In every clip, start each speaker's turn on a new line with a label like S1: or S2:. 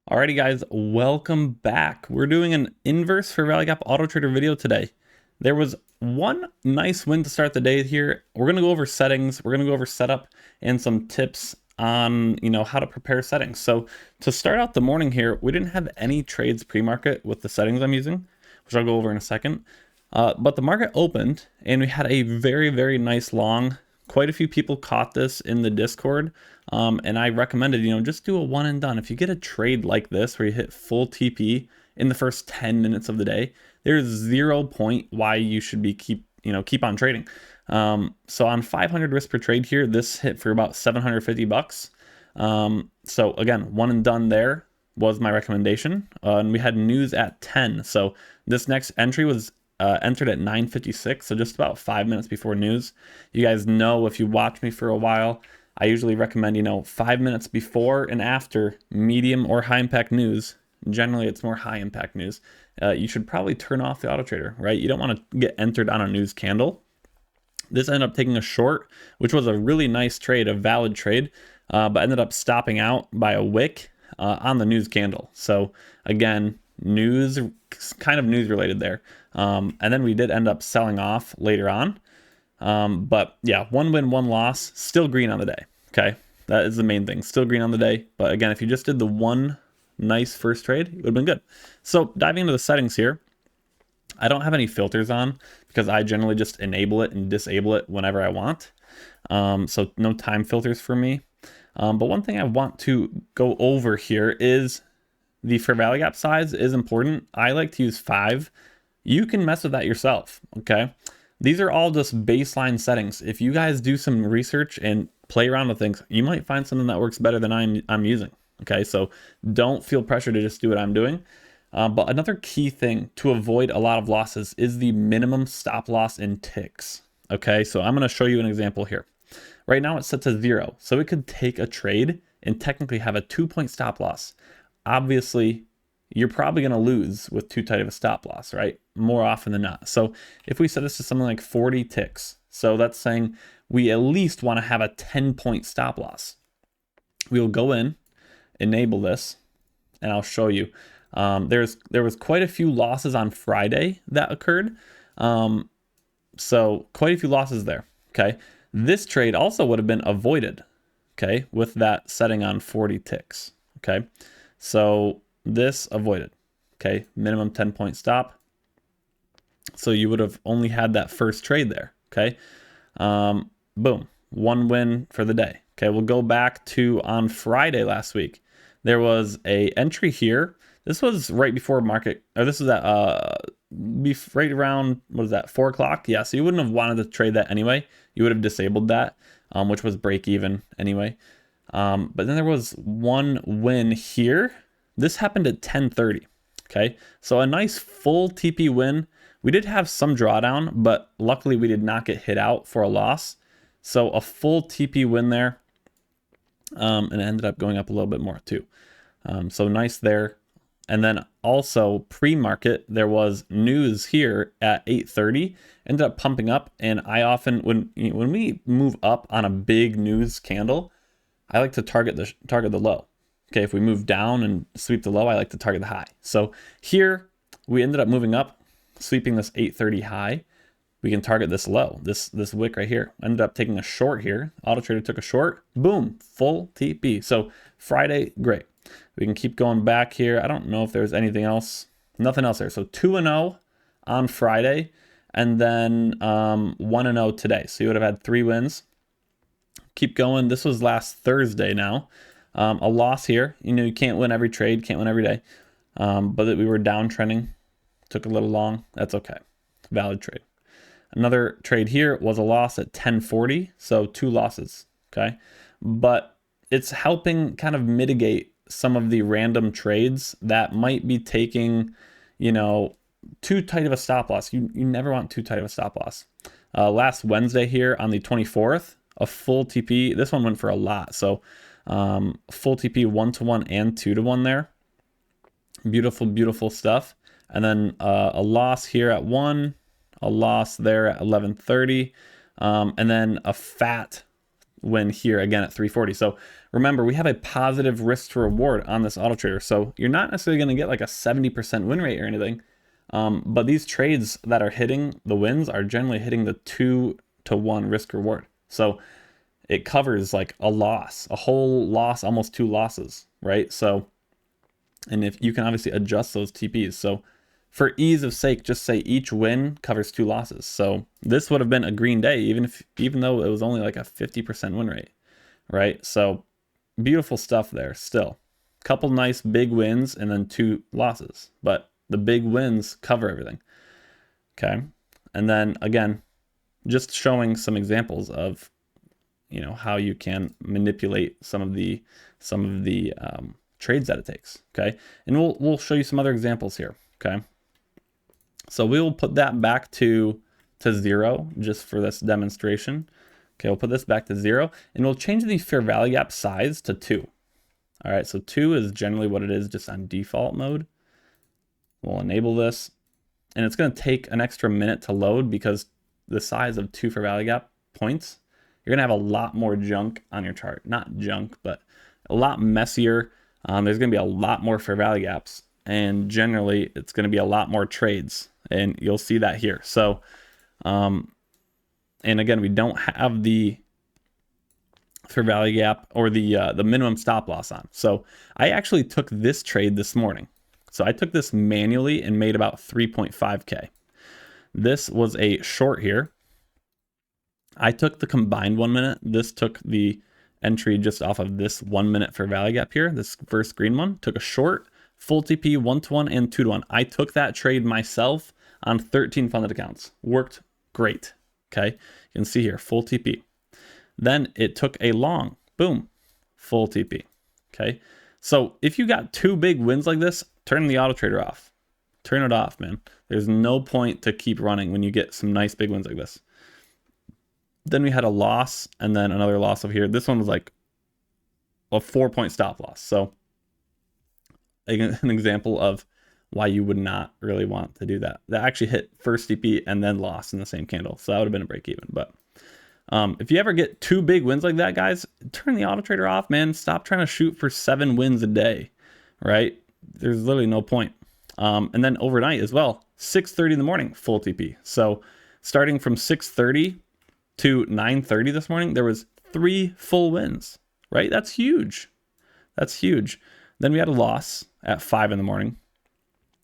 S1: Alrighty guys, welcome back. We're doing an inverse fair value gap auto trader video today. There was one nice win to start the day here. We're gonna go over settings, we're gonna go over setup and some tips on how to prepare settings. So to start out the morning here, we didn't have any trades pre-market with the settings I'm using, which I'll go over in a second. But the market opened and we had a very nice long. Quite a few people caught this in the Discord, and I recommended, just do a one and done. If you get a trade like this where you hit full TP in the first 10 minutes of the day, there's 0 point why you should be keep on trading. So on 500 risk per trade here, this hit for about 750 bucks. So again, one and done there was my recommendation. And we had news at 10. So this next entry was entered at 9:56, so just about 5 minutes before news. You guys know, if you watch me for a while, I usually recommend 5 minutes before and after medium or high impact news. Generally it's more high impact news. You should probably turn off the auto trader, right? You don't want to get entered on a news candle. This ended up taking a short, which was a really nice trade, a valid trade, but ended up stopping out by a wick on the news candle. So again, news, kind of news related there. And then we did end up selling off later on. But yeah, one win, one loss, still green on the day. Okay. That is the main thing. Still green on the day. But again, if you just did the one nice first trade, it would have been good. So diving into the settings here, I don't have any filters on because I generally just enable it and disable it whenever I want. So no time filters for me. But one thing I want to go over here is the fair value gap size is important. I like to use 5. You can mess with that yourself, okay? These are all just baseline settings. If you guys do some research and play around with things, you might find something that works better than I'm using, okay? So don't feel pressure to just do what I'm doing. But another key thing to avoid a lot of losses is the minimum stop loss in ticks, okay? So I'm gonna show you an example here. Right now it's set to 0, so it could take a trade and technically have a 2-point stop loss. Obviously, you're probably going to lose with too tight of a stop loss, right? More often than not. So if we set this to something like 40 ticks, so that's saying we at least want to have a 10-point stop loss. We'll go in, enable this, and I'll show you. There was quite a few losses on Friday that occurred. So quite a few losses there, okay? This trade also would have been avoided, okay, with that setting on 40 ticks, okay? So this avoided, okay, minimum 10-point stop. So you would have only had that first trade there, okay? Boom, one win for the day. Okay, we'll go back to on Friday last week. There was a entry here. This was right before market, or this was at right around, what is that, 4 o'clock? Yeah, so you wouldn't have wanted to trade that anyway. You would have disabled that, which was break even anyway. But then there was one win here. This happened at 10:30. Okay, so a nice full TP win. We did have some drawdown, but luckily we did not get hit out for a loss. So a full TP win there, and it ended up going up a little bit more too. So nice there. And then also pre-market, there was news here at 8:30, ended up pumping up. And I often, when we move up on a big news candle, I like to target the low. Okay, if we move down and sweep the low, I like to target the high. So here we ended up moving up, sweeping this 8:30 high. We can target this low, this wick right here. Ended up taking a short here. Auto trader took a short. Boom, full TP. So Friday, great. We can keep going back here. I don't know if there's anything else. Nothing else there. So 2-0 on Friday, and then 1-0 today. So you would have had 3 wins. Keep going. This was last Thursday now. A loss here. You can't win every trade, can't win every day. But that we were downtrending, took a little long. That's okay. Valid trade. Another trade here was a loss at 10:40, so 2 losses. Okay, but it's helping kind of mitigate some of the random trades that might be taking, too tight of a stop loss. You never want too tight of a stop loss. Last Wednesday here on the 24th, a full TP. This one went for a lot. So full TP 1-to-1 and 2-to-1 there. Beautiful stuff. And then a loss here at 1, a loss there at 11:30, and then a fat win here again at 340. So remember, we have a positive risk to reward on this auto trader. So you're not necessarily going to get like a 70% win rate or anything. But these trades that are hitting the wins are generally hitting the 2-to-1 risk reward. So it covers like a loss, a whole loss, almost 2 losses, right? So, and if you can obviously adjust those TPs. So for ease of sake, just say each win covers 2 losses. So this would have been a green day, even though it was only like a 50% win rate, right? So beautiful stuff there still. Couple nice big wins and then 2 losses, but the big wins cover everything. Okay. And then again, just showing some examples of, you know, how you can manipulate some of the trades that it takes. Okay. And we'll show you some other examples here. Okay. So we will put that back to 0 just for this demonstration. Okay, we'll put this back to 0 and we'll change the fair value gap size to 2. All right, so 2 is generally what it is just on default mode. We'll enable this and it's going to take an extra minute to load because the size of 2 fair value gap points, you're going to have a lot more junk on your chart. Not junk, but a lot messier. There's going to be a lot more fair value gaps. And generally, it's going to be a lot more trades. And you'll see that here. So, and again, we don't have the fair value gap or the minimum stop loss on. So I actually took this trade this morning. So I took this manually and made about 3.5K. This was a short here. I took the combined 1 minute. This took the entry just off of this 1 minute fair value gap here. This first green one took a short, full TP 1-to-1 and 2-to-1. I took that trade myself on 13 funded accounts. Worked great. Okay, you can see here, full TP. Then it took a long, boom, full TP. Okay, so if you got 2 big wins like this, turn the auto trader off. Turn it off, man. There's no point to keep running when you get some nice big wins like this. Then we had a loss and then another loss over here. This one was like a 4-point stop loss. So an example of why you would not really want to do that. That actually hit first TP and then lost in the same candle. So that would have been a break even. But if you ever get 2 big wins like that, guys, turn the auto trader off, man. Stop trying to shoot for 7 wins a day, right? There's literally no point. And then overnight as well, 6:30 in the morning, full TP. So starting from 6:30 to 9:30 this morning, there was 3 full wins, right? That's huge. That's huge. Then we had a loss at 5 in the morning.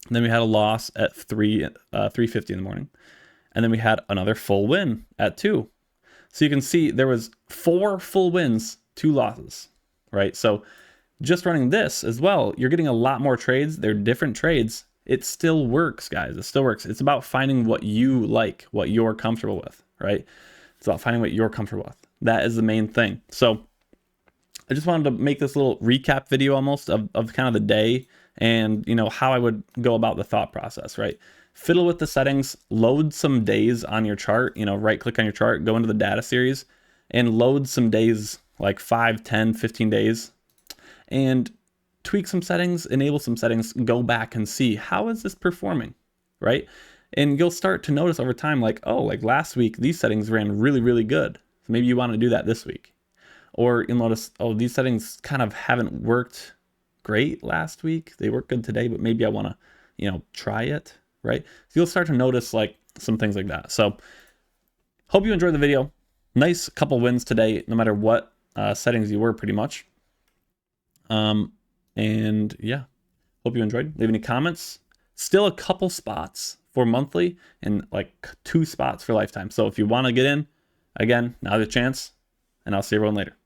S1: And then we had a loss at 3:50 in the morning. And then we had another full win at 2. So you can see there was 4 full wins, 2 losses, right? So just running this as well, you're getting a lot more trades. They're different trades. It still works, guys. It still works. It's about finding what you like, what you're comfortable with, right? It's about finding what you're comfortable with. That is the main thing. So I just wanted to make this little recap video almost of kind of the day and, you know, how I would go about the thought process, right? Fiddle with the settings, load some days on your chart, you know, right click on your chart, go into the data series and load some days like 5, 10, 15 days and tweak some settings, enable some settings, go back and see how is this performing, right? And you'll start to notice over time, like, oh, like last week, these settings ran really, really good. So maybe you want to do that this week. Or you'll notice, oh, these settings kind of haven't worked great last week. They work good today, but maybe I want to, you know, try it, right? So you'll start to notice like some things like that. So hope you enjoyed the video. Nice couple wins today, no matter what settings you were pretty much. And yeah, hope you enjoyed. Leave any comments. Still a couple spots for monthly and like 2 spots for lifetime. So if you want to get in, again, now's the chance, and I'll see everyone later.